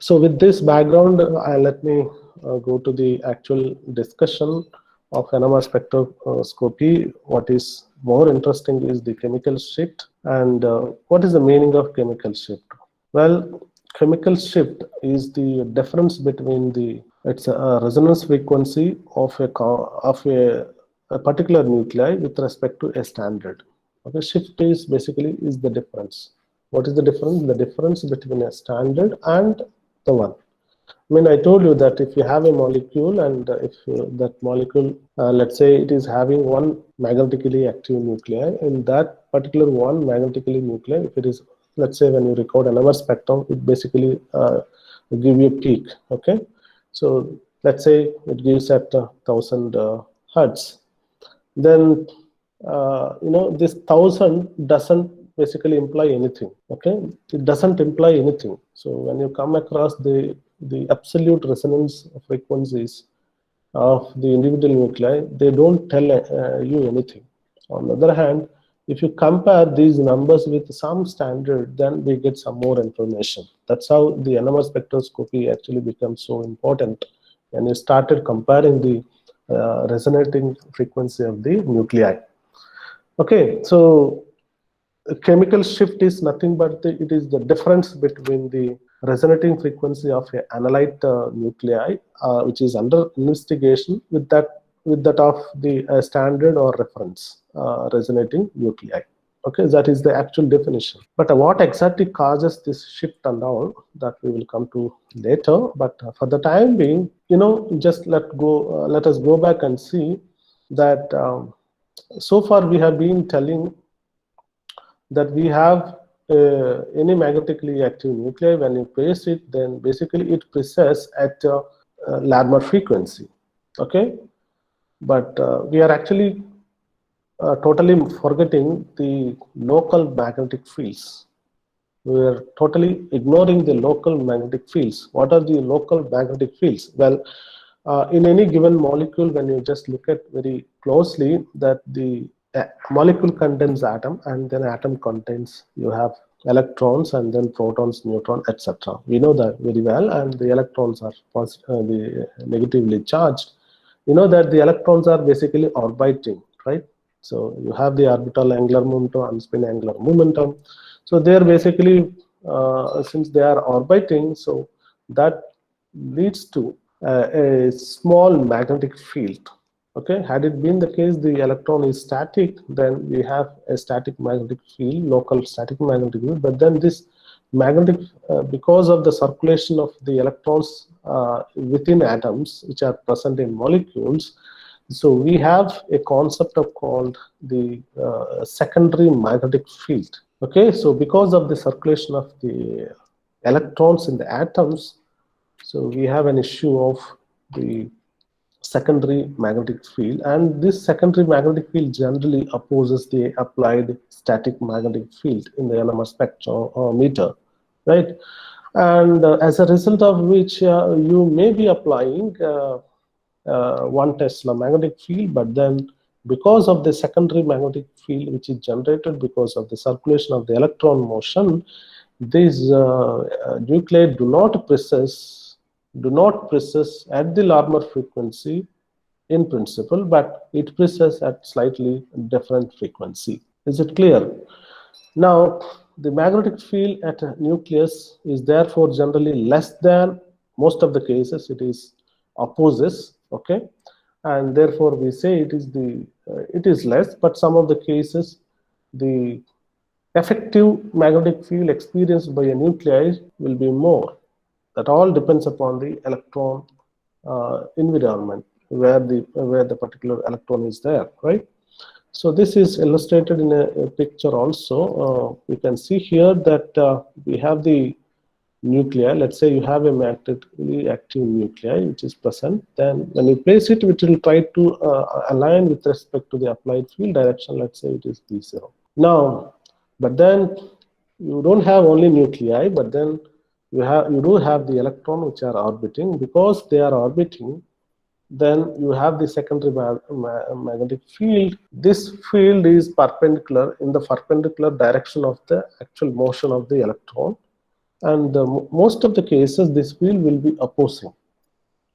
So with this background, let me go to the actual discussion of NMR spectroscopy. What is more interesting is the chemical shift, and what is the meaning of chemical shift? Well, chemical shift is the difference between the it's a resonance frequency of a particular nuclei with respect to a standard. Okay, shift is basically is the difference. What is the difference? The difference between a standard and the one. I mean, I told you that if you have a molecule and if that molecule, let's say it is having one magnetically active nuclei, in that particular one magnetically nuclei, if it is, let's say when you record another spectrum, it basically give you a peak, okay? So let's say it gives at 1000 hertz. Then, this 1000 doesn't basically imply anything, okay? It doesn't imply anything. So when you come across the absolute resonance frequencies of the individual nuclei, they don't tell you anything. On the other hand, if you compare these numbers with some standard, then we get some more information. That's how the NMR spectroscopy actually becomes so important. And you started comparing the resonating frequency of the nuclei. Okay, so chemical shift is nothing but it is the difference between the resonating frequency of an analyte nuclei, which is under investigation, with that of the standard or reference resonating nuclei. Okay, that is the actual definition. But what exactly causes this shift and all, that we will come to later. But for the time being, just let us go back and see that so far we have been telling that we have any magnetically active nuclei. When you place it, then basically it precesses at Larmor frequency. Okay, but we are actually totally forgetting the local magnetic fields. We are totally ignoring the local magnetic fields. What are the local magnetic fields? Well, in any given molecule, when you just look at very closely, that the molecule contains atom, and then atom contains, you have electrons and then protons, neutrons, etc. We know that very well, and the electrons are negatively charged. You know that the electrons are basically orbiting, right? So you have the orbital angular momentum and spin angular momentum. So they are basically, since they are orbiting, so that leads to a small magnetic field. Okay, had it been the case the electron is static, then we have a static magnetic field, local static magnetic field. But then this magnetic, because of the circulation of the electrons within atoms which are present in molecules, so we have a concept of called the secondary magnetic field. Okay, so because of the circulation of the electrons in the atoms, so we have an issue of the secondary magnetic field, and this secondary magnetic field generally opposes the applied static magnetic field in the NMR spectrometer, right? And as a result of which you may be applying 1 Tesla magnetic field, but then because of the secondary magnetic field which is generated because of the circulation of the electron motion, these nuclei do not precess at the Larmor frequency in principle, but it precesses at slightly different frequency. Is it clear? Now, the magnetic field at a nucleus is therefore generally less than, most of the cases it is opposes, okay, and therefore we say it is less, but some of the cases the effective magnetic field experienced by a nuclei will be more. That all depends upon the electron environment where the particular electron is there, right? So this is illustrated in a picture also. You can see here that we have the nuclei. Let's say you have a magnetically active nuclei which is present. Then when you place it, it will try to align with respect to the applied field direction. Let's say it is B0. Now, but then you don't have only nuclei, but then you do have the electron which are orbiting. Because they are orbiting, then you have the secondary magnetic field. This field is perpendicular in the perpendicular direction of the actual motion of the electron. and most of the cases this field will be opposing.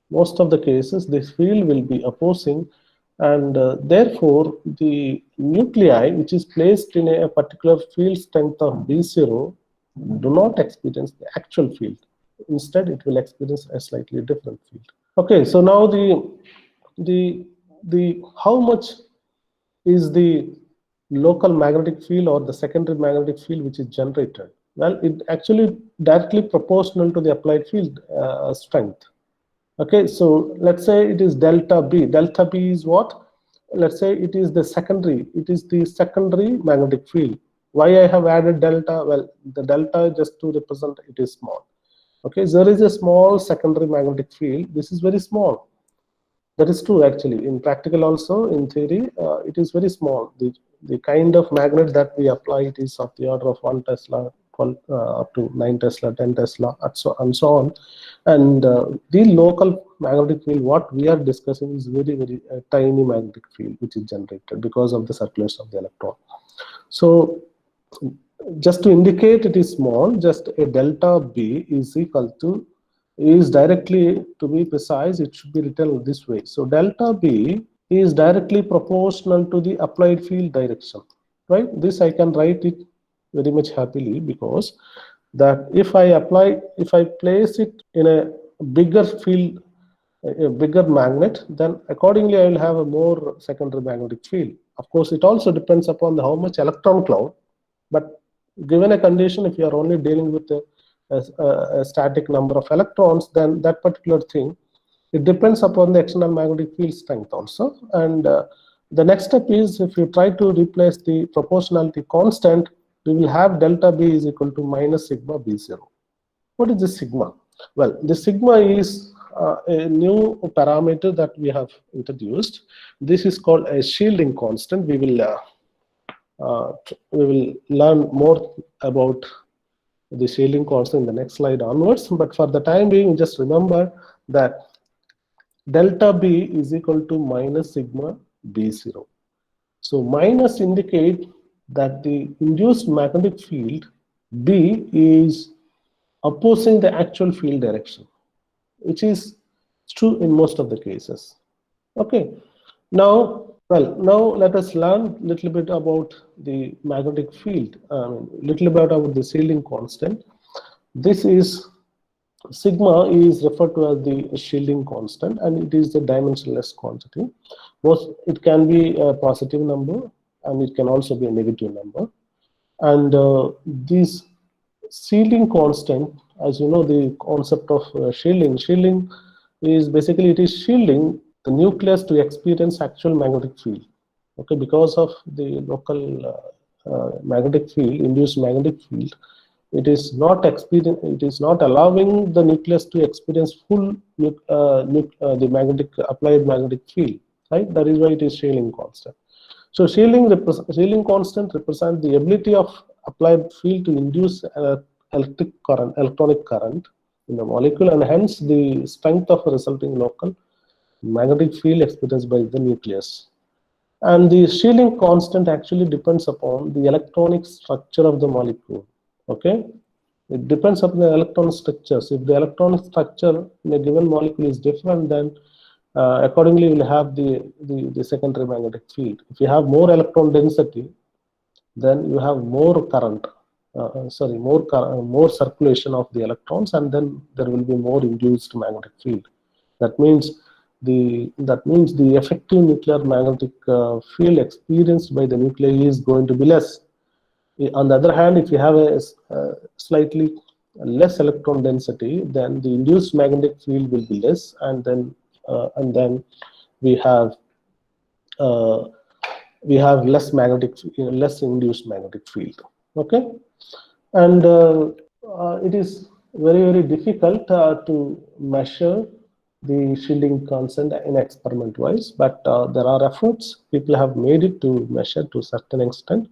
Most of the cases this field will be opposing, and therefore the nuclei which is placed in a particular field strength of B0 do not experience the actual field. Instead it will experience a slightly different field. Okay, so now the how much is the local magnetic field or the secondary magnetic field which is generated? Well, it actually directly proportional to the applied field strength. Okay, so let's say it is delta B. Delta B is what? Let's say it is the secondary. It is the secondary magnetic field. Why I have added delta? Well, the delta just to represent it is small. Okay, so there is a small secondary magnetic field. This is very small. That is true actually. In practical also, in theory, it is very small. The kind of magnet that we apply, it is of the order of 1 Tesla, 12, up to 9 Tesla, 10 Tesla, and so on. And the local magnetic field, what we are discussing is very, very tiny magnetic field which is generated because of the circulation of the electron. So just to indicate it is small, just a delta B is equal to, is directly, to be precise, it should be written this way. So delta B is directly proportional to the applied field direction, right? This I can write it very much happily, because that if I place it in a bigger field, a bigger magnet, then accordingly I will have a more secondary magnetic field. Of course, it also depends upon how much electron cloud, but given a condition, if you are only dealing with a static number of electrons, then that particular thing, it depends upon the external magnetic field strength also. And the next step is, if you try to replace the proportionality constant, we will have delta B is equal to minus sigma B0. What is the sigma? Well, the sigma is a new parameter that we have introduced. This is called a shielding constant. We will learn more about the shielding constant in the next slide onwards. But for the time being, just remember that delta B is equal to minus sigma B0. So minus indicate that the induced magnetic field B is opposing the actual field direction, which is true in most of the cases. Okay. Now, well, now let us learn a little bit about the magnetic field, little bit about the shielding constant. This is, sigma is referred to as the shielding constant, and it is a dimensionless quantity. Both, it can be a positive number and it can also be a negative number. And this shielding constant, as you know, the concept of shielding is basically, it is shielding the nucleus to experience actual magnetic field. Okay, because of the local magnetic field, induced magnetic field, it is not allowing the nucleus to experience full the magnetic applied magnetic field, right? That is why it is shielding constant. So shielding constant represents the ability of applied field to induce electronic current in the molecule, and hence the strength of a resulting local magnetic field experienced by the nucleus. And the shielding constant actually depends upon the electronic structure of the molecule. Okay, it depends upon the electron structures. If the electronic structure in a given molecule is different, then accordingly we'll have the secondary magnetic field. If you have more electron density, then you have more current, more circulation of the electrons, and then there will be more induced magnetic field. That means the effective nuclear magnetic field experienced by the nuclei is going to be less. On the other hand, if you have a slightly less electron density, then the induced magnetic field will be less, and then we have less induced magnetic field. Okay, and it is very difficult to measure the shielding constant in experiment wise, but there are efforts. People have made it to measure to a certain extent,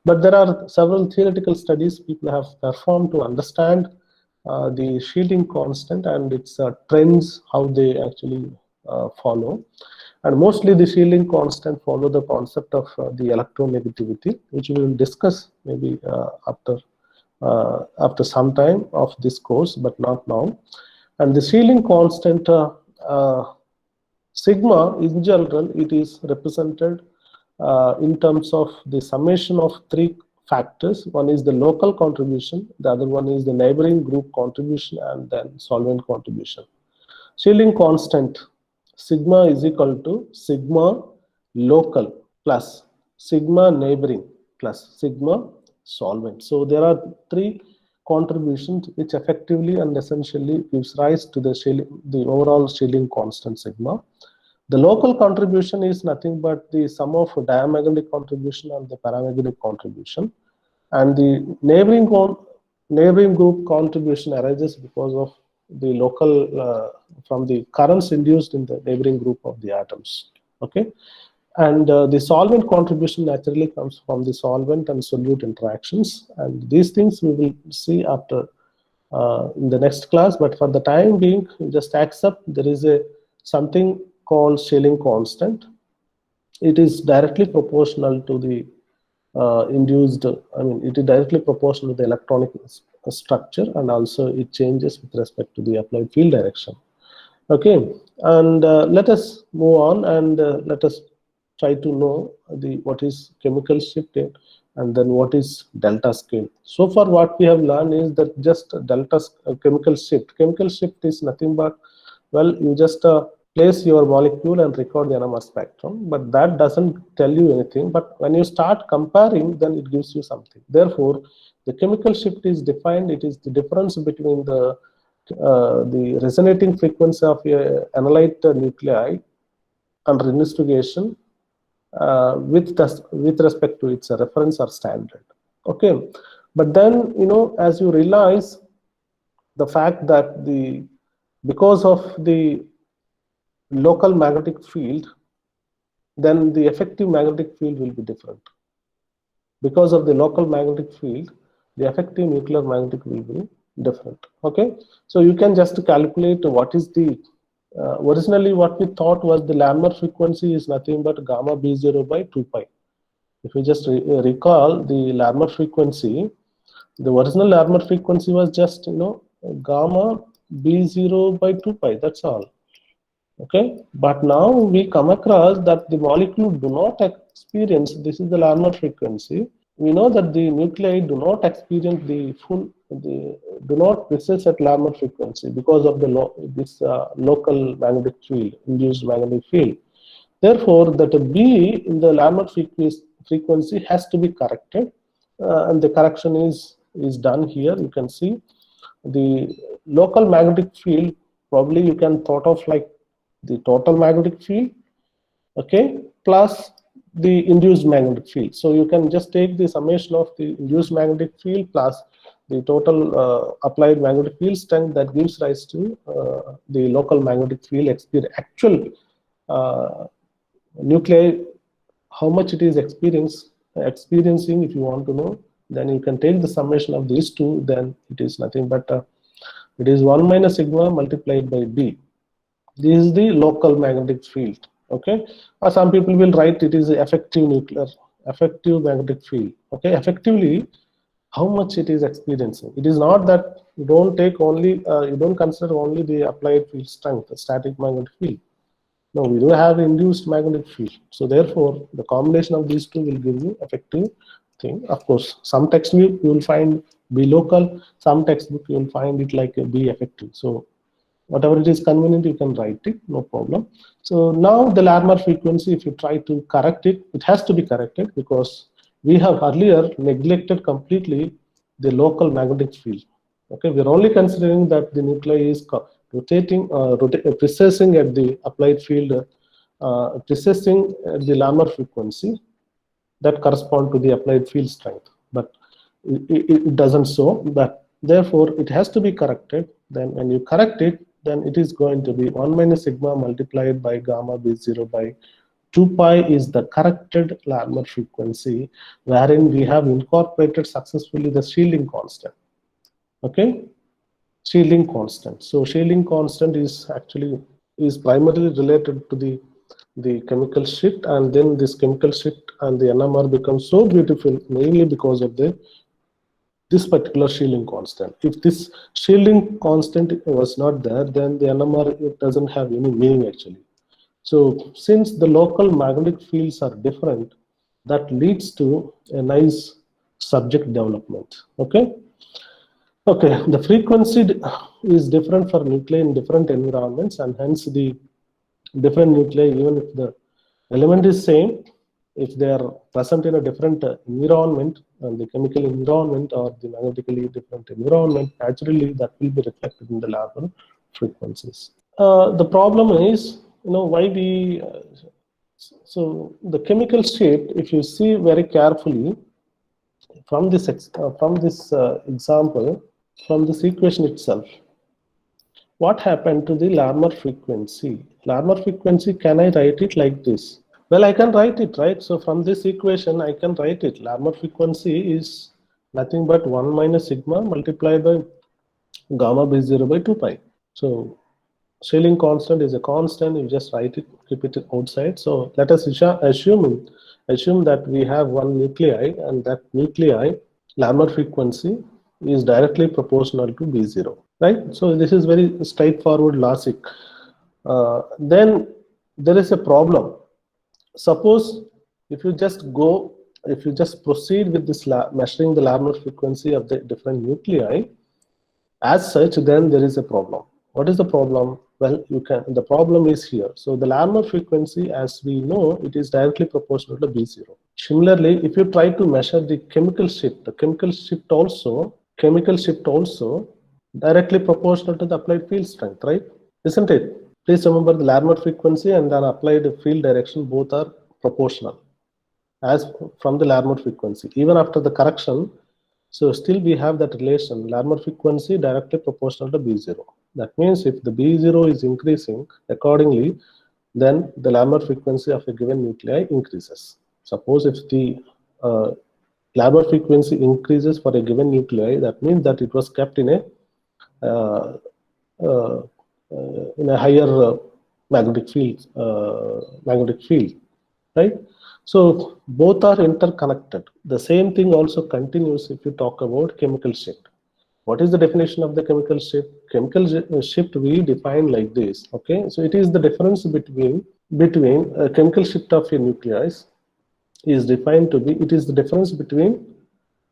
but there are several theoretical studies people have performed to understand the shielding constant and its trends, how they actually follow. And mostly the shielding constant follow the concept of the electronegativity, which we will discuss maybe after after some time of this course, but not now. And the shielding constant sigma, in general, it is represented in terms of the summation of three factors. One is the local contribution, the other one is the neighboring group contribution, and then solvent contribution. Shielding constant sigma is equal to sigma local plus sigma neighboring plus sigma solvent. So there are three contributions which effectively and essentially gives rise to the overall shielding constant sigma. The local contribution is nothing but the sum of diamagnetic contribution and the paramagnetic contribution, and the neighboring group contribution arises because of the local from the currents induced in the neighboring group of the atoms. Okay, and the solvent contribution naturally comes from the solvent and solute interactions, and these things we will see after in the next class. But for the time being, just accept there is a something called shielding constant. It is directly proportional to the induced, I mean, it is directly proportional to the electronic structure, and also it changes with respect to the applied field direction. Okay, and let us move on, and let us try to know what is chemical shift and then what is delta scale. So far what we have learned is that just delta chemical shift. Chemical shift is nothing but, well, you just place your molecule and record the NMR spectrum, but that doesn't tell you anything. But when you start comparing, then it gives you something. Therefore, the chemical shift is defined. It is the difference between the resonating frequency of a analyte nuclei under investigation with respect to its reference or standard. Okay, but then, you know, as you realize the fact that because of the local magnetic field, then the effective magnetic field will be different. Because of the local magnetic field, the effective nuclear magnetic will be different. Okay, so you can just calculate what is the originally what we thought was the Larmor frequency is nothing but gamma B0 by 2 pi. If you just recall the Larmor frequency, the original Larmor frequency was just, you know, gamma B0 by 2 pi, that's all. Okay, but now we come across that the molecule do not experience, this is the Larmor frequency. We know that the nuclei do not experience the full, do not recess at Larmor frequency because of the local magnetic field, induced magnetic field. Therefore, that B in the Larmor frequency has to be corrected, and the correction is done here. You can see the local magnetic field, probably you can thought of like the total magnetic field, okay, plus the induced magnetic field. So you can just take the summation of the induced magnetic field plus the total applied magnetic field strength that gives rise to the local magnetic field actual nuclei, how much it is experiencing. If you want to know, then you can take the summation of these two, then it is nothing but it is 1 minus sigma multiplied by B. This is the local magnetic field. Okay, or some people will write it is effective magnetic field. Okay, effectively how much it is experiencing. It is not that you don't take only you don't consider only the applied field strength, the static magnetic field. No, we do have induced magnetic field. So therefore the combination of these two will give you effective thing. Of course, some textbook you will find B local, some textbook you will find it like a B effective. So whatever it is convenient, you can write it, no problem. So now the Larmor frequency, if you try to correct it, it has to be corrected because we have earlier neglected completely the local magnetic field. Okay, we're only considering that the nuclei is rotating, precessing at the applied field, precessing at the Larmor frequency that correspond to the applied field strength, but it doesn't so. But therefore, it has to be corrected. Then when you correct it, then it is going to be 1 minus sigma multiplied by gamma B0 by 2 pi is the corrected Larmor frequency, wherein we have incorporated successfully the shielding constant. Okay, shielding constant. So shielding constant is actually primarily related to the chemical shift, and then this chemical shift and the NMR becomes so beautiful mainly because of the this particular shielding constant. If this shielding constant was not there, then the NMR, it doesn't have any meaning actually. So since the local magnetic fields are different, that leads to a nice subject development. Okay. Okay, the frequency is different for nuclei in different environments, and hence the different nuclei, even if the element is same, if they are present in a different environment, and the chemical environment or the magnetically different environment, naturally that will be reflected in the larval frequencies. The problem is, why we so the chemical shift, if you see very carefully from this example, from this equation itself, what happened to the Larmor frequency? Larmor frequency, can I write it like this? Well, I can write it, right? So from this equation, I can write it. Larmor frequency is nothing but 1 minus sigma multiplied by gamma b0 by 2 pi. So shielding constant is a constant. You just write it, keep it outside. So let us assume that we have one nuclei, and that nuclei Larmor frequency is directly proportional to B0, right? So this is very straightforward logic. Then there is a problem. Suppose if you just proceed with this measuring the Larmor frequency of the different nuclei, as such, then there is a problem. What is the problem? Well, the problem is here. So the Larmor frequency, as we know, it is directly proportional to B0. Similarly, if you try to measure the chemical shift also directly proportional to the applied field strength, right? Isn't it? Please remember the Larmor frequency and then applied field direction, both are proportional as from the Larmor frequency. Even after the correction, so still we have that relation, Larmor frequency directly proportional to B0. That means if the B0 is increasing accordingly, then the Larmor frequency of a given nuclei increases. Suppose if the Larmor frequency increases for a given nuclei, that means that it was kept in a higher magnetic field, right? So both are interconnected. The same thing also continues if you talk about chemical shift. What is the definition of the chemical shift? Chemical shift we define like this. Okay, so it is the difference between a chemical shift of a nucleus is defined to be, it is the difference between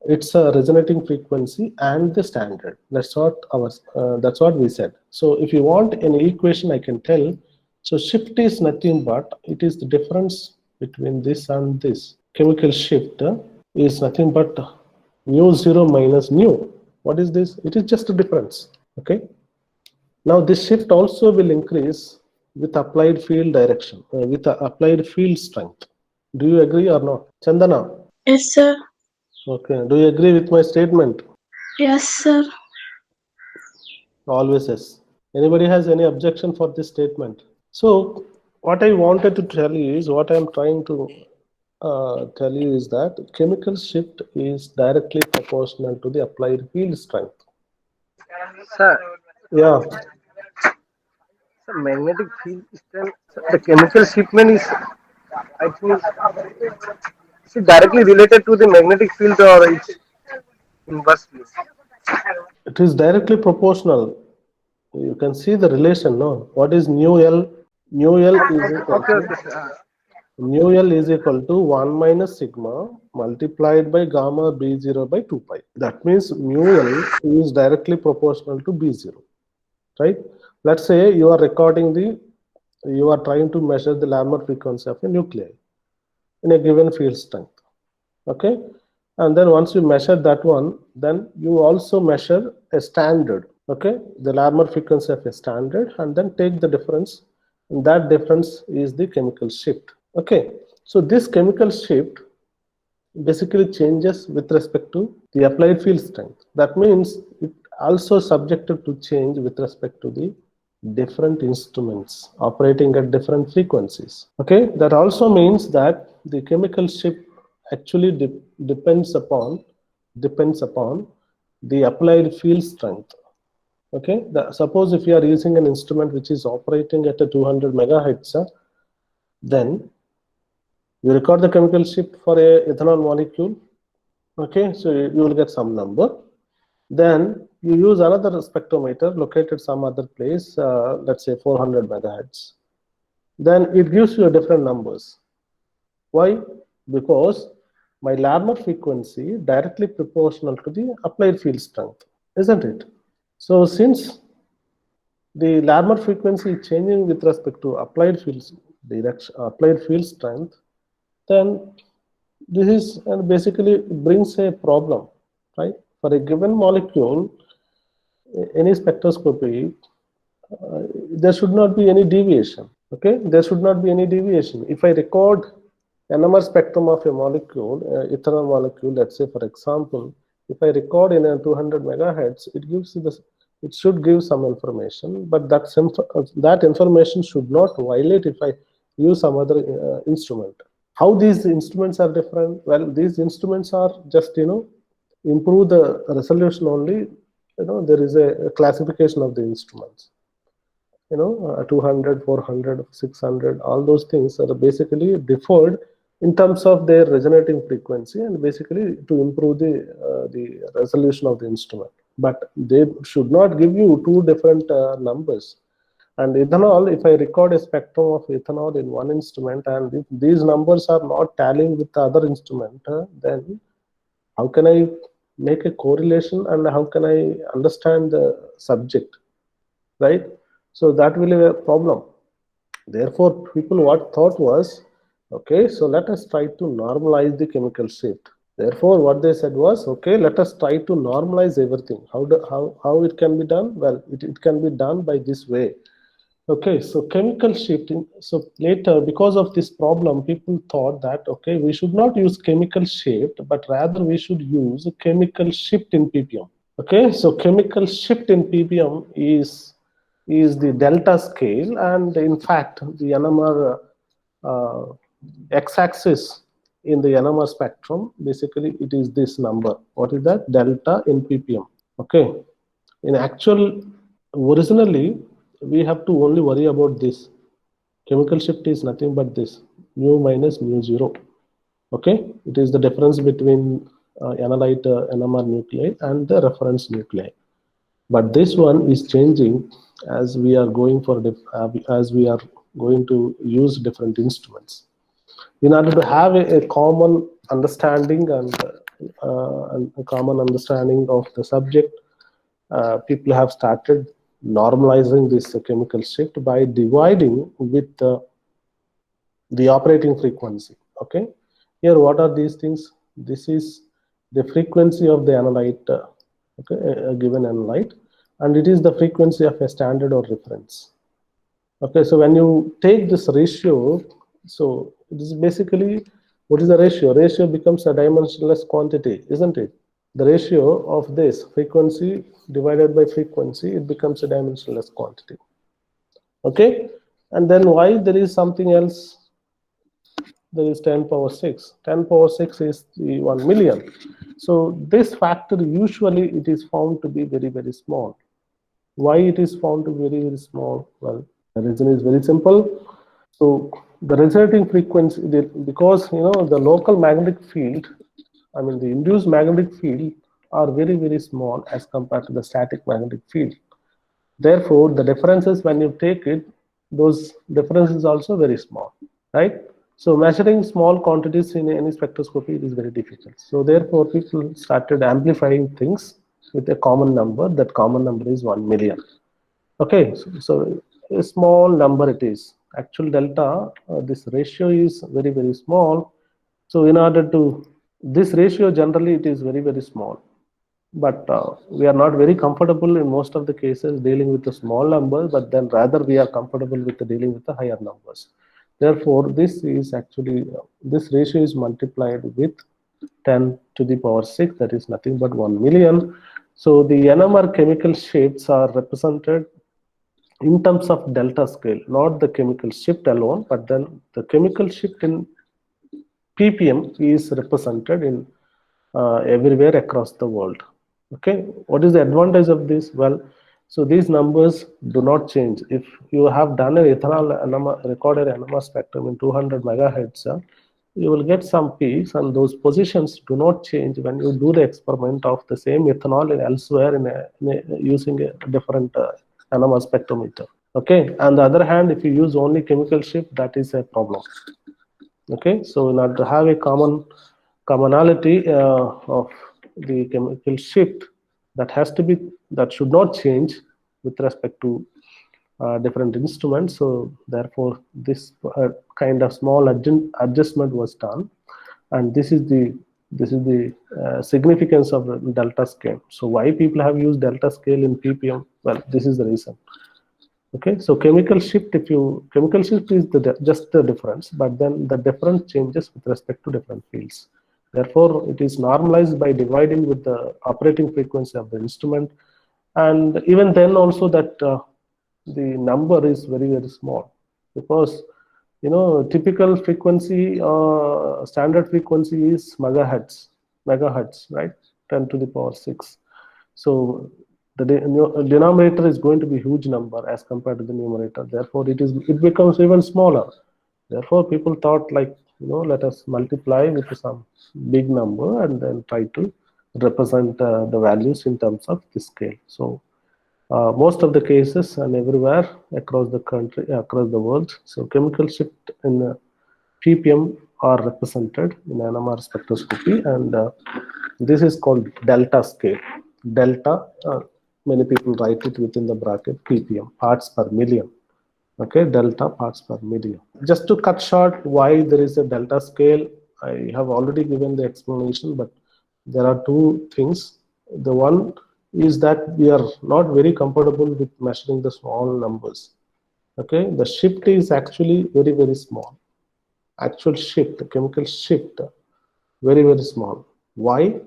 its resonating frequency and the standard. That's what we said. So if you want an equation, I can tell. So shift is nothing but it is the difference between this and this. Chemical shift is nothing but mu0 minus mu. What is this? It is just a difference. Okay. Now this shift also will increase with applied field direction, with applied field strength. Do you agree or not? Chandana? Yes, sir. Okay. Do you agree with my statement? Yes, sir. Always yes. Anybody has any objection for this statement? So what I wanted to tell you is, what I am trying to tell you is that chemical shift is directly proportional to the applied field strength. Sir, Yeah. the magnetic field strength, the chemical shipment is, I think, is it directly related to the magnetic field or it's inversely? It is directly proportional. You can see the relation, no? What is nu L? Nu L is equal Okay, to okay, sir. nu L is equal to 1 minus sigma multiplied by gamma B0 by 2 pi. That means mu L is directly proportional to B0, right? Let's say you are trying to measure the Larmor frequency of a nuclei in a given field strength. Okay, and then once you measure that one, then you also measure a standard. Okay, the Larmor frequency of a standard, and then take the difference, and that difference is the chemical shift. Okay, so this chemical shift basically changes with respect to the applied field strength. That means it also subjected to change with respect to the different instruments operating at different frequencies. Okay, that also means that the chemical shift actually depends upon the applied field strength. Okay, suppose if you are using an instrument which is operating at a 200 megahertz, then you record the chemical shift for a ethanol molecule. Okay, so you will get some number. Then you use another spectrometer located some other place, let's say 400 megahertz. Then it gives you a different numbers. Why? Because my Larmor frequency directly proportional to the applied field strength, isn't it? So since the Larmor frequency is changing with respect to applied field direction, applied field strength, then this is and basically brings a problem, right? For a given molecule, any spectroscopy, there should not be any deviation. Okay, there should not be any deviation. If I record NMR spectrum of a molecule, ethanol molecule, let's say for example, if I record in a 200 megahertz, it gives the, it should give some information, but that information should not violate if I use some other instrument. How these instruments are different? Well, these instruments are just improve the resolution only. There is a classification of the instruments. 200, 400, 600, all those things are basically deferred in terms of their resonating frequency and basically to improve the resolution of the instrument. But they should not give you two different numbers. And ethanol, if I record a spectrum of ethanol in one instrument and if these numbers are not tallying with the other instrument, then how can I make a correlation and how can I understand the subject, right? So that will be a problem. Therefore, people what thought was, okay, so let us try to normalize the chemical shift. Therefore, what they said was, okay, let us try to normalize everything. How it can be done? Well, it can be done by this way. Okay, so chemical shifting. So later, because of this problem, people thought that, okay, we should not use chemical shift, but rather we should use a chemical shift in ppm. Okay, so chemical shift in ppm is the delta scale, and in fact the NMR x-axis in the NMR spectrum, basically it is this number. What is that? Delta in ppm. Okay, in actual, originally we have to only worry about this. Chemical shift is nothing but this, mu minus mu 0. Okay, it is the difference between analyte NMR nuclei and the reference nuclei. But this one is changing as we are going to use different instruments. In order to have a common understanding and a common understanding of the subject, people have started normalizing this chemical shift by dividing with the operating frequency. Okay, here what are these things? This is the frequency of the analyte, a given analyte, and it is the frequency of a standard or reference. Okay, so when you take this ratio, so it is basically, what is the ratio? Ratio becomes a dimensionless quantity, isn't it? The ratio of this frequency divided by frequency, it becomes a dimensionless quantity. Okay, and then why there is something else? There is 10 power 6. 10 power 6 is the 1 million. So this factor usually it is found to be very, very small. Why it is found to be very, very small? Well, the reason is very simple. So the resonating frequency, because the local magnetic field, I mean the induced magnetic field are very, very small as compared to the static magnetic field. Therefore, the differences when you take it, those differences also very small, right? So measuring small quantities in any spectroscopy is very difficult. So therefore, people started amplifying things with a common number. That common number is 1 million. Okay, so a small number it is. Actual delta, this ratio is very, very small. So in order to, this ratio generally it is very, very small. But we are not very comfortable in most of the cases dealing with the small numbers, but then rather we are comfortable with dealing with the higher numbers. Therefore, this is actually, this ratio is multiplied with 10 to the power 6, that is nothing but 1 million. So the NMR chemical shifts are represented in terms of delta scale, not the chemical shift alone, but then the chemical shift in ppm is represented in everywhere across the world. Okay, what is the advantage of this? Well, so these numbers do not change. If you have done an ethanol recorded NMR spectrum in 200 megahertz, you will get some peaks, and those positions do not change when you do the experiment of the same ethanol elsewhere using a different NMR spectrometer. Okay. On the other hand, if you use only chemical shift, that is a problem. Okay. So in order to have a commonality of the chemical shift, that should not change with respect to different instruments. So therefore, this kind of small adjustment was done, and this is the significance of the delta scale. So why people have used delta scale in ppm? Well, this is the reason. Okay, so chemical shift is just the difference, but then the difference changes with respect to different fields. Therefore, it is normalized by dividing with the operating frequency of the instrument, and even then also that the number is very, very small, because typical frequency, standard frequency is megahertz, right? 10 to the power 6. So the denominator is going to be huge number as compared to the numerator. Therefore, it becomes even smaller. Therefore, people thought, like, let us multiply with some big number and then try to represent the values in terms of the scale. So most of the cases and everywhere across the country, across the world, so chemical shift in ppm are represented in NMR spectroscopy, and this is called delta scale. Delta, many people write it within the bracket ppm, parts per million. Okay, delta, parts per million. Just to cut short why there is a delta scale, I have already given the explanation, but there are two things. The one is that we are not very comfortable with measuring the small numbers. Okay, the shift is actually very, very small. Actual shift, the chemical shift, very, very small. Why?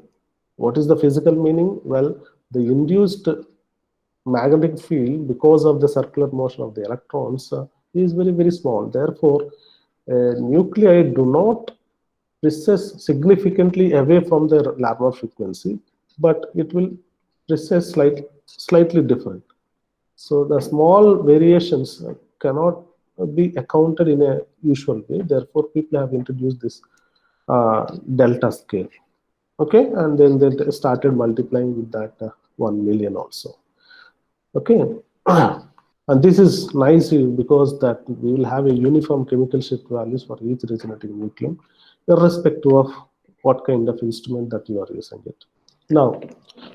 What is the physical meaning? Well, the induced magnetic field, because of the circular motion of the electrons, is very, very small. Therefore, nuclei do not recess significantly away from their Larmor frequency, but it will recess slightly different. So the small variations cannot be accounted in a usual way. Therefore, people have introduced this delta scale. Okay, and then they started multiplying with that 1 million also. Okay, and this is nice because that we will have a uniform chemical shift values for each resonating nucleon, irrespective of what kind of instrument that you are using it. Now,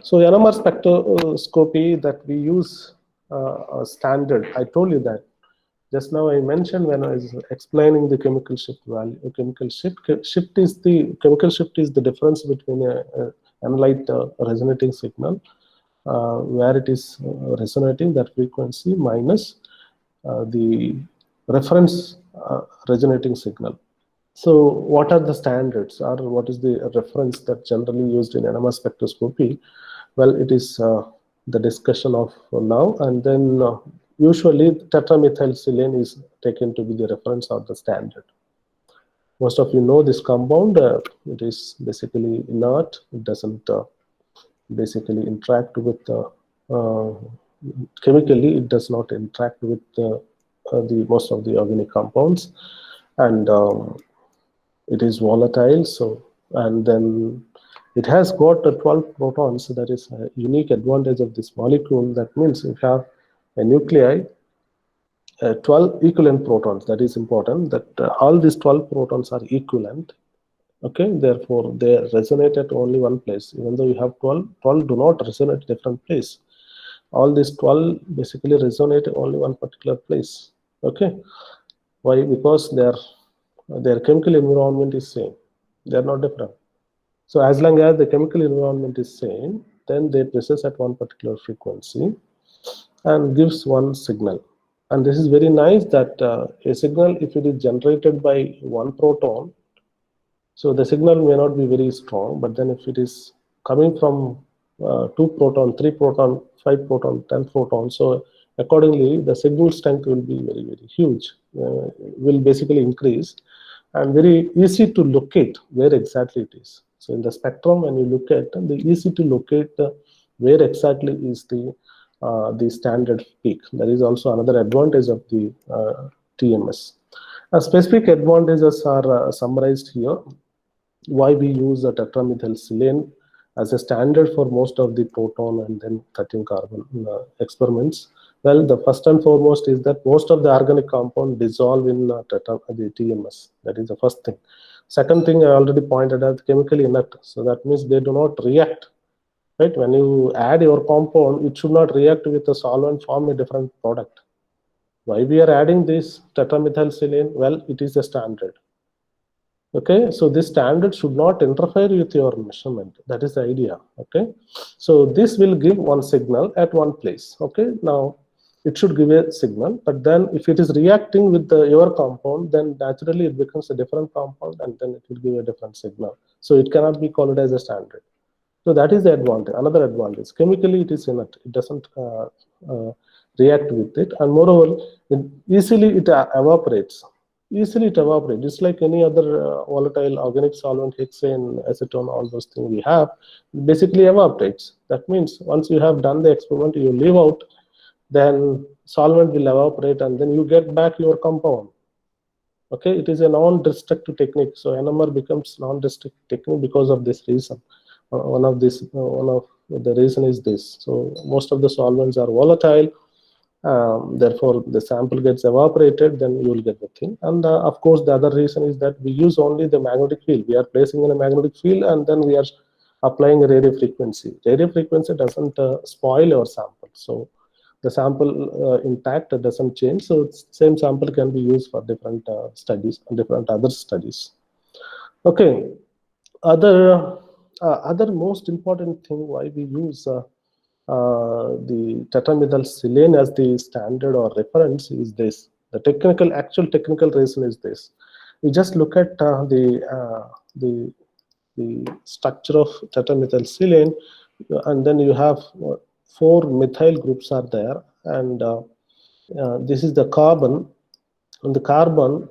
so NMR spectroscopy that we use standard, I told you that just now. I mentioned when I was explaining the chemical shift value. Chemical shift is the difference between a analyte resonating signal, where it is resonating, that frequency, minus the reference resonating signal. So what are the standards, or what is the reference that generally used in NMR spectroscopy? Well, it is the discussion of now, and then usually tetramethylsilane is taken to be the reference or the standard. Most of you know this compound. It is basically inert. It doesn't basically interact with chemically. It does not interact with the most of the organic compounds, and it is volatile. So, and then it has got 12 protons. So that is a unique advantage of this molecule. That means if you have a nuclei, 12 equivalent protons. That is important, that all these 12 protons are equivalent. Okay, therefore they resonate at only one place. Even though you have 12 do not resonate at different place. All these 12 basically resonate only one particular place. Okay, why? Because their chemical environment is same. They are not different. So as long as the chemical environment is same, then they precess at one particular frequency and gives one signal. And this is very nice that a signal, if it is generated by one proton, so the signal may not be very strong, but then if it is coming from 2 proton, 3 proton, 5 proton, 10 proton, so accordingly the signal strength will be very, very huge, will basically increase, and very easy to locate where exactly it is. So in the spectrum, when you look at the easy to locate where exactly is the standard peak. That is also another advantage of the TMS. Specific advantages are summarized here. Why we use a tetramethylsilane as a standard for most of the proton and then 13 carbon experiments. Well, the first and foremost is that most of the organic compound dissolve in the TMS. That is the first thing. Second thing, I already pointed out, chemically inert. So that means they do not react. Right? When you add your compound, it should not react with the solvent, form a different product. Why we are adding this tetramethylsilane? Well, it is a standard. Okay, so this standard should not interfere with your measurement. That is the idea. Okay, so this will give one signal at one place. Okay, now it should give a signal, but then if it is reacting with your compound, then naturally it becomes a different compound, and then it will give a different signal. So it cannot be called as a standard. So that is the advantage. Another advantage. Chemically, it is inert. It doesn't react with it, and moreover, easily it evaporates. Easily it evaporates. Just like any other volatile organic solvent, hexane, acetone, all those things we have, it basically evaporates. That means once you have done the experiment, you leave out, then solvent will evaporate, and then you get back your compound. Okay, it is a non-destructive technique. So NMR becomes non-destructive technique because of this reason. One of the reason is this. So most of the solvents are volatile. Therefore, the sample gets evaporated, then you will get the thing. And of course, the other reason is that we use only the magnetic field. We are placing in a magnetic field, and then we are applying a radio frequency. Radio frequency doesn't spoil our sample. So the sample intact doesn't change. So same sample can be used for different studies and different other studies. Okay, other most important thing why we use the tetramethylsilane as the standard or reference is this. The actual technical reason is this. We just look at the structure of tetramethylsilane, and then you have 4 methyl groups are there, and this is the carbon, and the carbon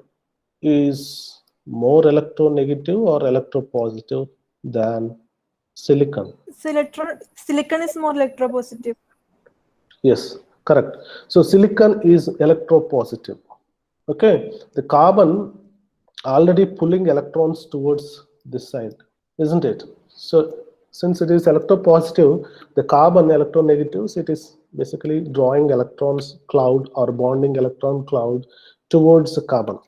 is more electronegative or electropositive than silicon. Silicon is more electropositive. Yes, correct. So silicon is electropositive. Okay, the carbon already pulling electrons towards this side, isn't it? So since it is electropositive, the carbon electronegatives, it is basically drawing electrons cloud or bonding electron cloud towards the carbon.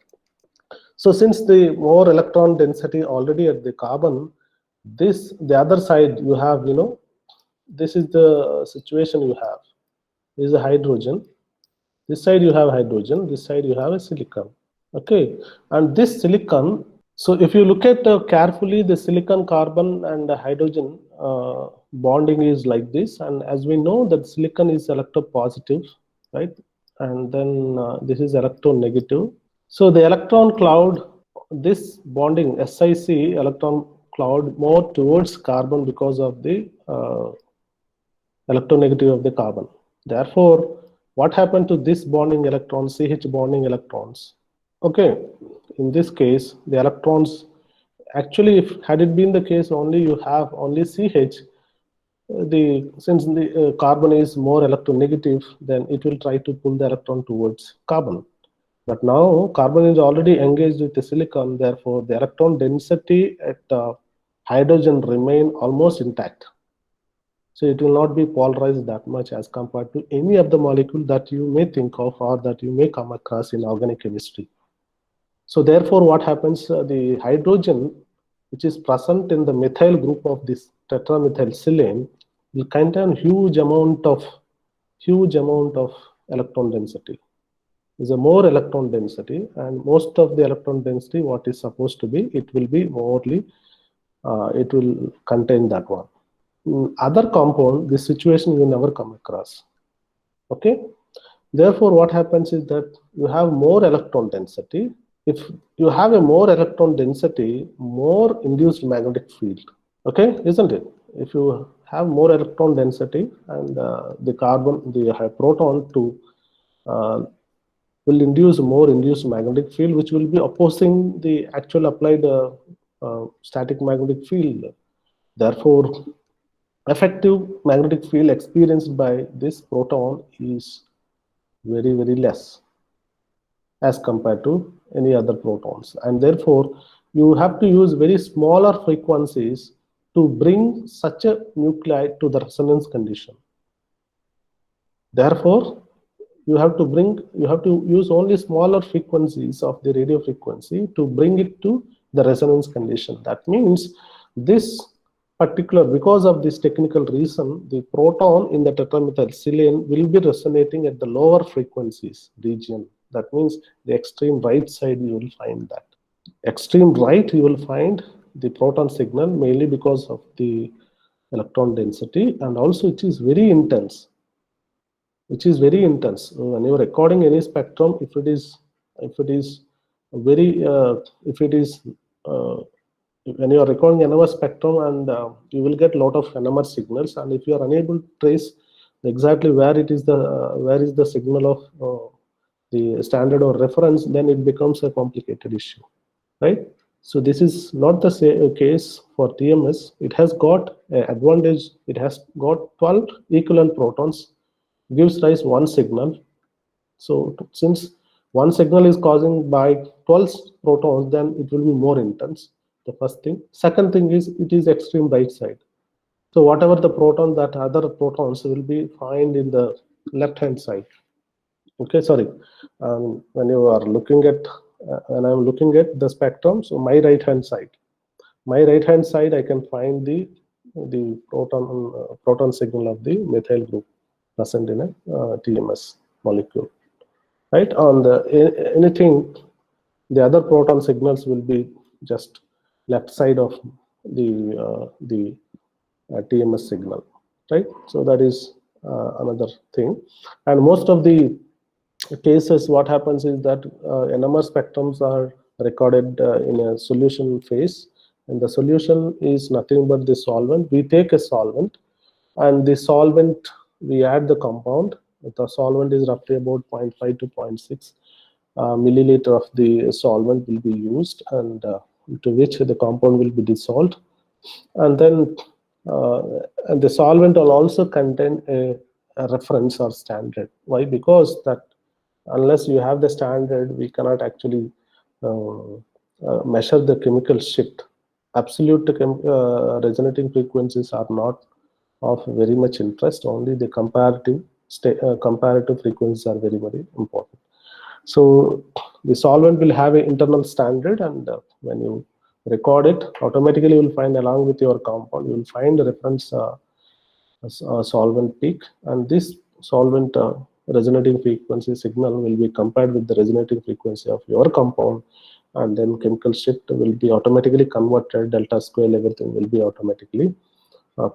So since the more electron density already at the carbon, the other side you have, this is the situation you have. This is a hydrogen. This side you have hydrogen. This side you have a silicon. Okay, and this silicon. So if you look at carefully, the silicon, carbon, and the hydrogen bonding is like this. And as we know that silicon is electropositive, right? And then this is electronegative. So the electron cloud, this bonding SiC electron cloud more towards carbon because of the electronegative of the carbon. Therefore, what happened to this bonding electrons, CH bonding electrons? Okay, in this case, the electrons, actually, had it been the case only you have only CH, since the carbon is more electronegative, then it will try to pull the electron towards carbon. But now carbon is already engaged with the silicon, therefore the electron density at hydrogen remain almost intact. So it will not be polarized that much as compared to any of the molecule that you may think of or that you may come across in organic chemistry. So therefore what happens, the hydrogen which is present in the methyl group of this tetramethylsilane will contain huge amount of electron density. Is a more electron density, and most of the electron density what is supposed to be, it will be morely, it will contain that one. In other compound, this situation you never come across. Okay, therefore what happens is that you have more electron density. If you have a more electron density, more induced magnetic field. Okay, isn't it? If you have more electron density and the proton to will induce more induced magnetic field, which will be opposing the actual applied static magnetic field. Therefore, effective magnetic field experienced by this proton is very, very less. as compared to any other protons, and therefore you have to use very smaller frequencies to bring such a nuclei to the resonance condition. Therefore, you have to use only smaller frequencies of the radio frequency to bring it to the resonance condition. That means this particular, because of this technical reason, the proton in the tetramethylsilane will be resonating at the lower frequencies region. That means the extreme right side you will find that. Extreme right you will find the proton signal, mainly because of the electron density, and also it is very intense. Which is very intense. When you are recording any spectrum, if it is very when you are recording NMR spectrum, and you will get a lot of NMR signals, and if you are unable to trace exactly where is the signal of the standard or reference, then it becomes a complicated issue, right? So this is not the case for TMS. It has got an advantage. It has got 12 equivalent protons, gives rise one signal. So since one signal is causing by 12 protons, then it will be more intense. The first thing. Second thing is it is extreme right side. So whatever the proton, that other protons will be found in the left hand side. Okay, sorry. When you are looking at when I'm looking at the spectrum, so my right hand side, I can find the proton signal of the methyl group present in a TMS molecule, right? On the anything, the other proton signals will be just left side of the TMS signal, right? So that is another thing. And most of the cases, what happens is that NMR spectrums are recorded in a solution phase, and the solution is nothing but the solvent. We take a solvent, and the solvent, we add the compound. The solvent is roughly about 0.5 to 0.6 milliliter of the solvent will be used, and to which the compound will be dissolved, and then and the solvent will also contain a reference or standard. Why? Because that unless you have the standard, we cannot actually measure the chemical shift. Absolute resonating frequencies are not of very much interest. Only the comparative frequencies are very, very important. So the solvent will have an internal standard, and when you record it, automatically you will find, along with your compound, you will find a reference solvent peak, and this solvent resonating frequency signal will be compared with the resonating frequency of your compound, and then chemical shift will be automatically converted. Delta square, everything will be automatically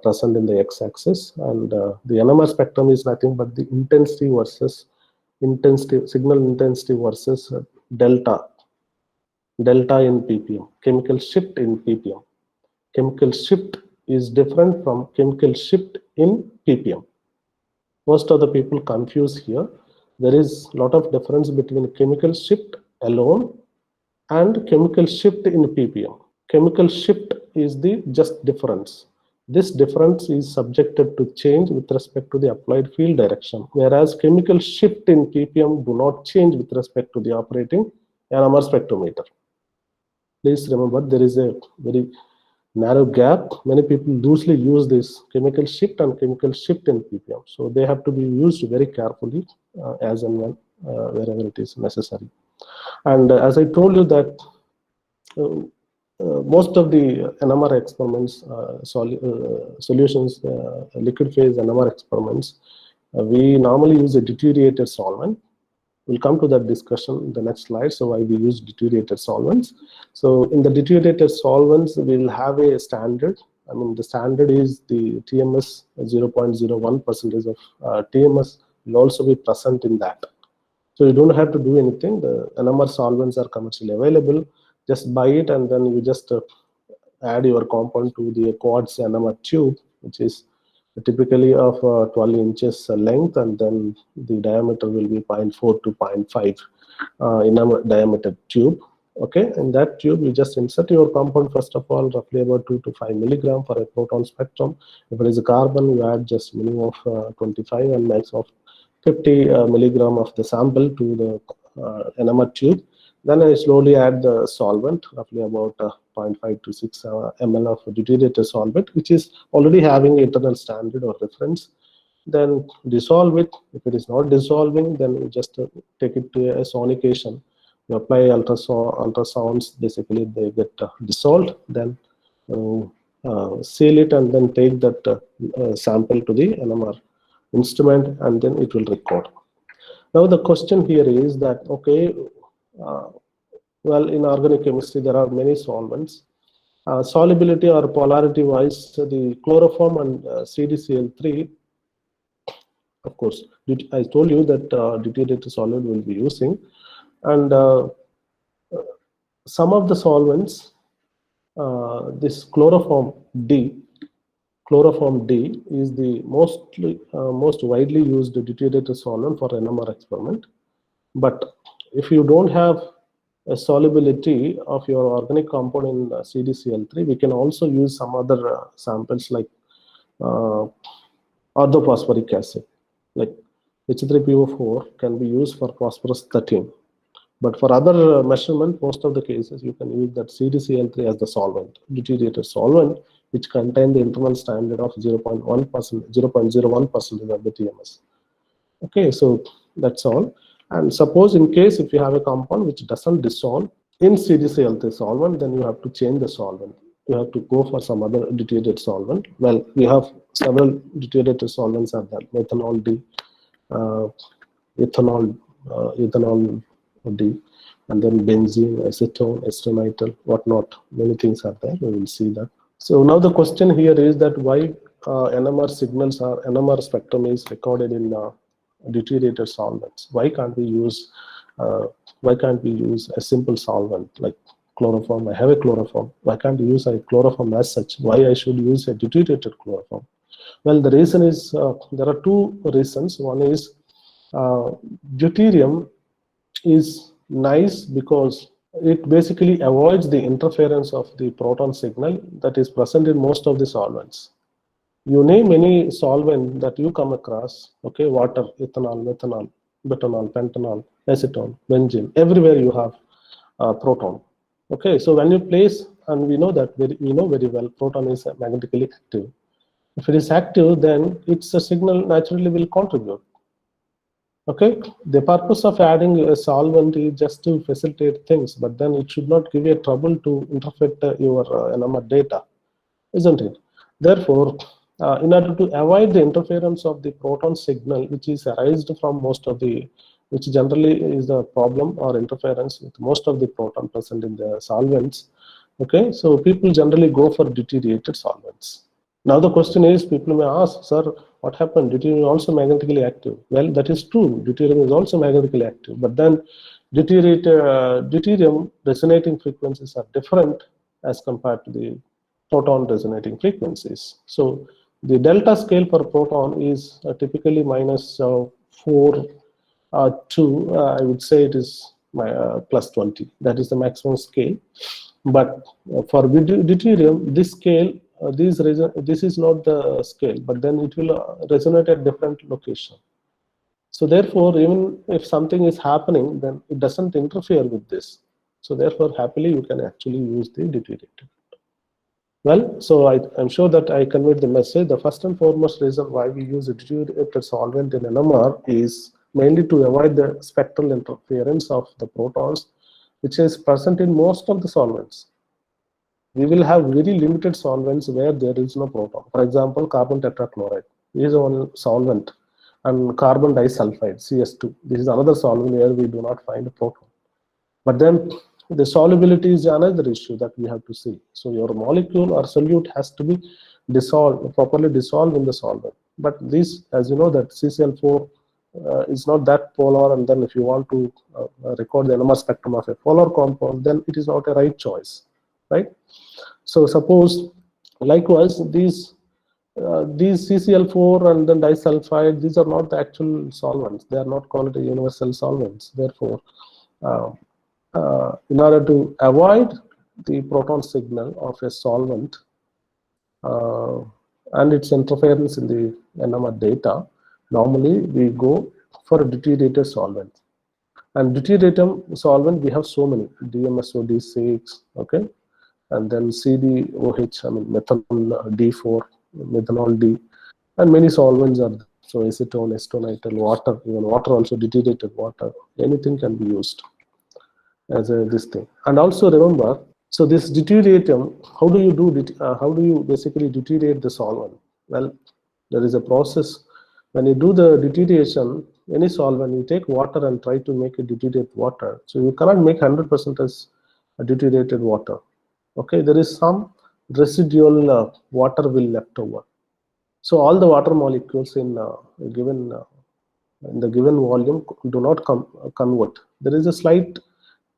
present in the x-axis, and the NMR spectrum is nothing but the intensity versus signal intensity versus delta in ppm, chemical shift in ppm. Chemical shift is different from chemical shift in ppm. Most of the people confuse here. There is a lot of difference between chemical shift alone and chemical shift in ppm. Chemical shift is the just difference. This difference is subjected to change with respect to the applied field direction, whereas chemical shift in ppm do not change with respect to the operating NMR spectrometer. Please remember, there is a very narrow gap. Many people loosely use this chemical shift and chemical shift in ppm, so they have to be used very carefully as and when wherever it is necessary. And as I told you that most of the NMR experiments, solutions, liquid phase NMR experiments, we normally use a deuterated solvent. We'll come to that discussion in the next slide. So why we use deuterated solvents. So in the deuterated solvents, we'll have a standard. I mean, the standard is the TMS 0.01% of TMS will also be present in that. So you don't have to do anything. The NMR solvents are commercially available. Just buy it, and then you just add your compound to the quartz NMR tube, which is typically of 12 inches length, and then the diameter will be 0.4 to 0.5 in a diameter tube. Okay, in that tube you just insert your compound first of all, roughly about 2 to 5 milligram for a proton spectrum. If it is a carbon, you add just minimum of 25 and max of 50 milligram of the sample to enamel tube. Then I slowly add the solvent, roughly about 0.5 to 6 ml of deuterated solvent, which is already having internal standard or reference. Then dissolve it. If it is not dissolving, then you just take it to a sonication. You apply ultrasounds, basically they get dissolved. Then seal it and then take that sample to the NMR instrument, and then it will record. Now the question here is that, okay, well, in organic chemistry there are many solvents. Solubility or polarity wise, the chloroform and CDCl3, of course, I told you that deuterated solvent will be using, and some of the solvents, this chloroform D is the most widely used deuterated solvent for NMR experiment. But if you don't have a solubility of your organic compound in CDCl3, we can also use some other samples like orthophosphoric acid, like H3PO4 can be used for phosphorus 13. But for other measurement, most of the cases you can use that CDCl3 as the solvent, deuterated solvent, which contain the internal standard of 0.01% of the TMS. Okay, so that's all. And suppose in case if you have a compound which doesn't dissolve in CDCl3 solvent, then you have to change the solvent. You have to go for some other deuterated solvent. Well, we have several deuterated solvents are there: methanol D, ethanol D, and then benzene, acetone, acetonitrile, whatnot. Many things are there. We will see that. So now the question here is that why NMR signals or NMR spectrum is recorded in deuterated solvents? Why can't we use a simple solvent like chloroform? I have a chloroform. Why can't you use a chloroform as such? Why I should use a deuterated chloroform? Well, the reason is there are two reasons. One is deuterium is nice because it basically avoids the interference of the proton signal that is present in most of the solvents. You name any solvent that you come across, okay, water, ethanol, methanol, butanol, pentanol, acetone, benzene, everywhere you have proton. Okay, so when you place, and we know very well, proton is magnetically active. If it is active, then its a signal naturally will contribute. Okay, the purpose of adding a solvent is just to facilitate things, but then it should not give you trouble to interpret your NMR data, isn't it? Therefore, in order to avoid the interference of the proton signal, which is arised from which generally is a problem or interference with most of the proton present in the solvents. Okay, so people generally go for deuterated solvents. Now the question is, people may ask, sir, what happened? Deuterium is also magnetically active. Well, that is true. Deuterium is also magnetically active, but then deuterium resonating frequencies are different as compared to the proton resonating frequencies. So the delta scale for proton is typically -4 to I would say it is +20. That is the maximum scale. But for deuterium, this scale, this is not the scale, but then it will resonate at different location. So therefore, even if something is happening, then it doesn't interfere with this. So therefore, happily you can actually use the deuterated. Well, so I'm sure that I conveyed the message. The first and foremost reason why we use a deuterated solvent in NMR is mainly to avoid the spectral interference of the protons, which is present in most of the solvents. We will have very limited solvents where there is no proton. For example, carbon tetrachloride is one solvent, and carbon disulfide, CS2. This is another solvent where we do not find a proton. But then the solubility is another issue that we have to see. So your molecule or solute has to be properly dissolved in the solvent. But this, as you know, that CCl4 is not that polar, and then if you want to record the NMR spectrum of a polar compound, then it is not a right choice, right? So suppose likewise these CCl4 and then disulfide, these are not the actual solvents. They are not called universal solvents. Therefore, in order to avoid the proton signal of a solvent and its interference in the NMR data, normally we go for a deuterated solvent. And deuterium solvent, we have so many, DMSO-D6, okay, and then CDOH, I mean methanol D4, methanol D, and many solvents are there. So acetone, acetonitrile, water, even water also, deuterated water, anything can be used as this thing. And also remember, so this deuterium, how do you basically deuteriate the solvent? Well, there is a process. When you do the deuteration, any solvent, you take water and try to make it deuterated water. So you cannot make 100% as deuterated water. Okay, there is some residual water will left over. So all the water molecules in the given volume do not convert. There is a slight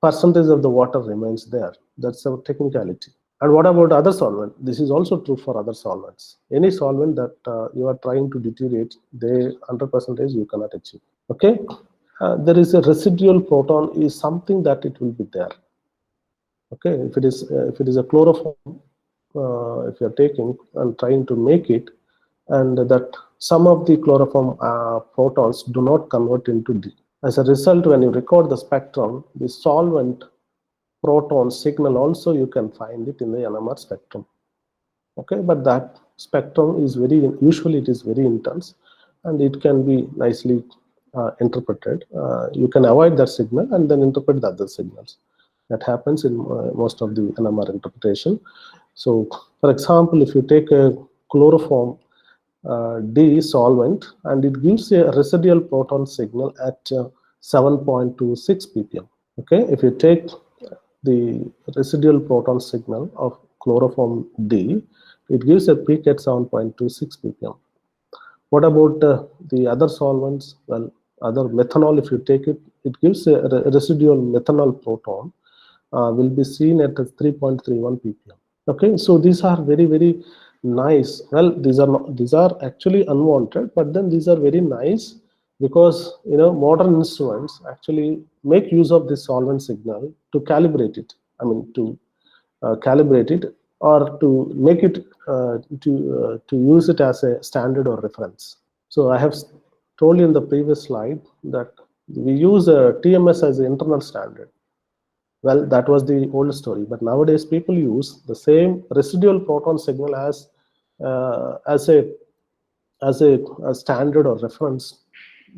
percentage of the water remains there. That's our technicality. And what about other solvent? This is also true for other solvents. Any solvent that you are trying to deuterate, they 100% you cannot achieve. Okay, there is a residual proton is something that it will be there. Okay, if it is a chloroform, if you are taking and trying to make it, and that some of the chloroform protons do not convert into D. As a result, when you record the spectrum, the solvent proton signal also you can find it in the NMR spectrum. Okay, but that spectrum is usually it is very intense, and it can be nicely interpreted. You can avoid that signal and then interpret the other signals. That happens in most of the NMR interpretation. So, for example, if you take a chloroform D solvent and it gives a residual proton signal at 7.26 ppm. Okay, if you take the residual proton signal of chloroform D, it gives a peak at 7.26 ppm. What about the other solvents? Well, other methanol, if you take it, it gives a residual methanol proton will be seen at 3.31 ppm. Okay, so these are very, very nice. Well, these are actually unwanted, but then these are very nice because modern instruments actually make use of this solvent signal to calibrate it. I mean to calibrate it or to make it to use it as a standard or reference. So I have told you in the previous slide that we use TMS as an internal standard. Well, that was the old story, but nowadays people use the same residual proton signal as a standard or reference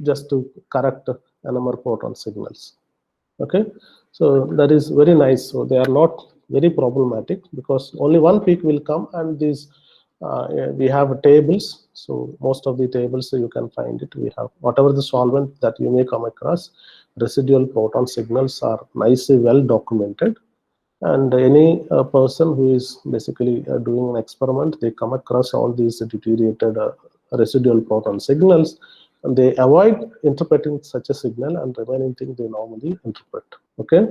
just to correct NMR proton signals. Okay, so that is very nice. So they are not very problematic because only one peak will come, and these we have tables. So most of the tables you can find it. We have whatever the solvent that you may come across, residual proton signals are nicely well documented. And any person who is basically doing an experiment, they come across all these deteriorated residual proton signals, and they avoid interpreting such a signal, and remaining thing they normally interpret. Okay,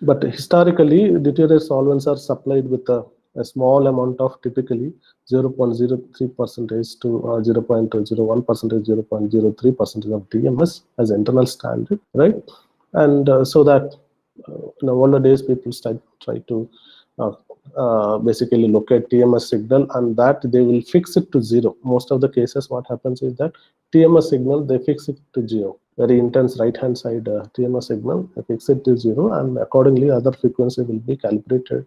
but historically, deteriorated solvents are supplied with a small amount of typically 0.03% to 0.01%, 0.03% of DMS as internal standard, right? And so that in the older days, people try to basically locate TMS signal, and that they will fix it to 0. Most of the cases, what happens is that TMS signal, they fix it to 0. Very intense right-hand side TMS signal, they fix it to 0, and accordingly other frequency will be calibrated,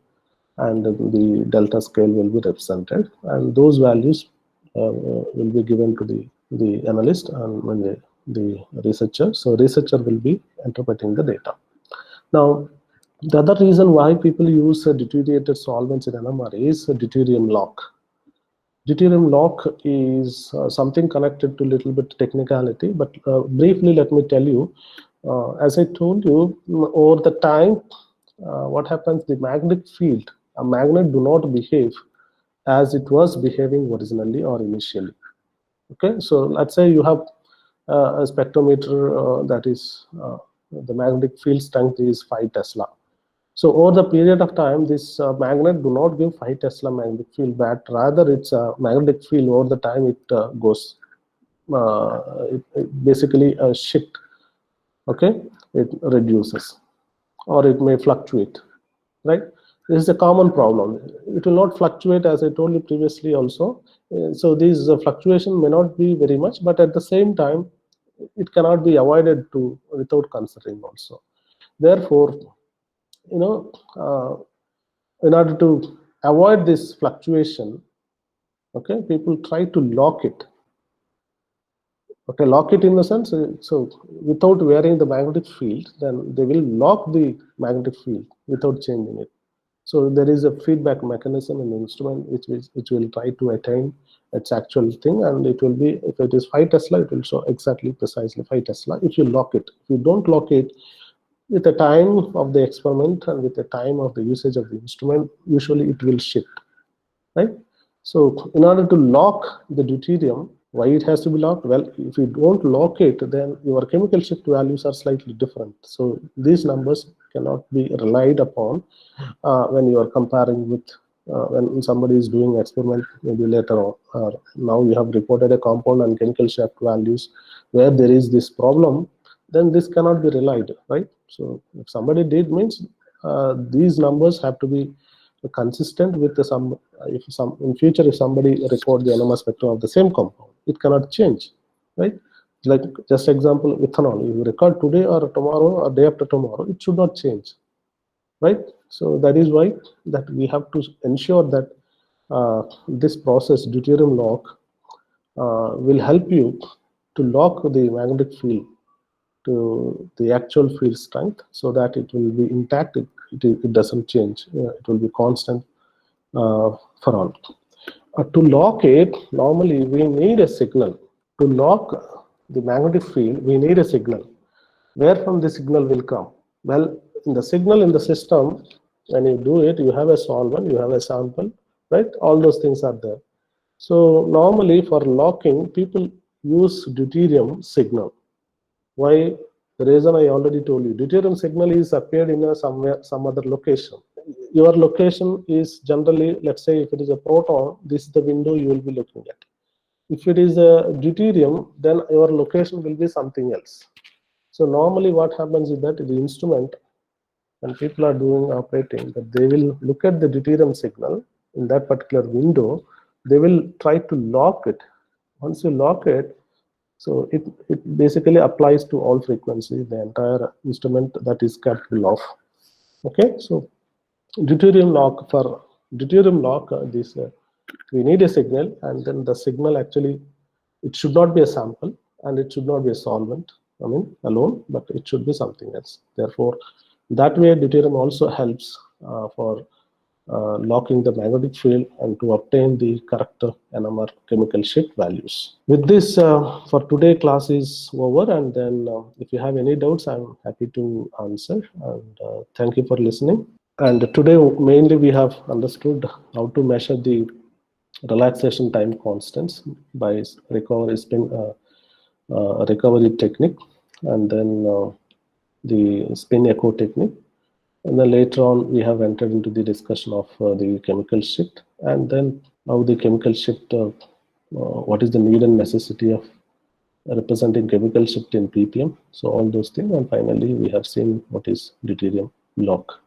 and the delta scale will be represented, and those values will be given to the analyst and when the researcher. So researcher will be interpreting the data. Now, the other reason why people use deuterated solvents in NMR is deuterium lock. Deuterium lock is something connected to little bit technicality, but briefly let me tell you. As I told you, over the time, what happens, the magnetic field, a magnet do not behave as it was behaving originally or initially. Okay, so let's say you have a spectrometer that is the magnetic field strength is 5 Tesla. So over the period of time, this magnet do not give 5 Tesla magnetic field, but rather it's a magnetic field over the time it goes, it basically shift. Okay, it reduces or it may fluctuate, right? This is a common problem. It will not fluctuate, as I told you previously also. So these fluctuation may not be very much, but at the same time, it cannot be avoided to without considering also. Therefore, in order to avoid this fluctuation, okay, people try to lock it. Okay, lock it in the sense, so without varying the magnetic field, then they will lock the magnetic field without changing it. So there is a feedback mechanism in the instrument which will try to attain its actual thing, and it will be, if it is 5 Tesla, it will show exactly precisely 5 Tesla if you lock it. If you don't lock it, with the time of the experiment and with the time of the usage of the instrument, usually it will shift, right? So in order to lock the deuterium, why it has to be locked? Well, if you don't lock it, then your chemical shift values are slightly different. So these numbers cannot be relied upon when you are comparing with when somebody is doing experiment maybe later on. Now you have reported a compound and chemical shift values where there is this problem, then this cannot be relied, right? So if somebody did, means these numbers have to be consistent with the some, if some in future if somebody record the NMR spectrum of the same compound, it cannot change, right? Like just example, ethanol, if you record today or tomorrow or day after tomorrow, it should not change, right? So that is why that we have to ensure that this process, deuterium lock, will help you to lock the magnetic field to the actual field strength, so that it will be intact, it doesn't change, it will be constant for all. To lock it, normally we need a signal. To lock the magnetic field, we need a signal. Where from the signal will come? Well, in the signal in the system, when you do it, you have a solvent, you have a sample, right? All those things are there. So normally for locking, people use deuterium signal. Why? The reason I already told you. Deuterium signal is appeared in a somewhere, some other location. Your location is generally, let's say if it is a proton, this is the window you will be looking at. If it is a deuterium, then your location will be something else. So normally what happens is that the instrument, when people are doing operating, that they will look at the deuterium signal in that particular window, they will try to lock it. Once you lock it, so it basically applies to all frequencies, the entire instrument that is capable of. Okay, so deuterium lock, for deuterium lock, this we need a signal, and then the signal actually, it should not be a sample and it should not be a solvent, I mean alone, but it should be something else. Therefore, that way deuterium also helps for locking the magnetic field and to obtain the correct NMR chemical shift values. With this, for today class is over, and then if you have any doubts, I'm happy to answer, and thank you for listening. And today mainly we have understood how to measure the relaxation time constants by recovery technique, and then the spin echo technique. And then later on, we have entered into the discussion of the chemical shift, and then how the chemical shift, what is the need and necessity of representing chemical shift in ppm. So all those things, and finally we have seen what is deuterium lock.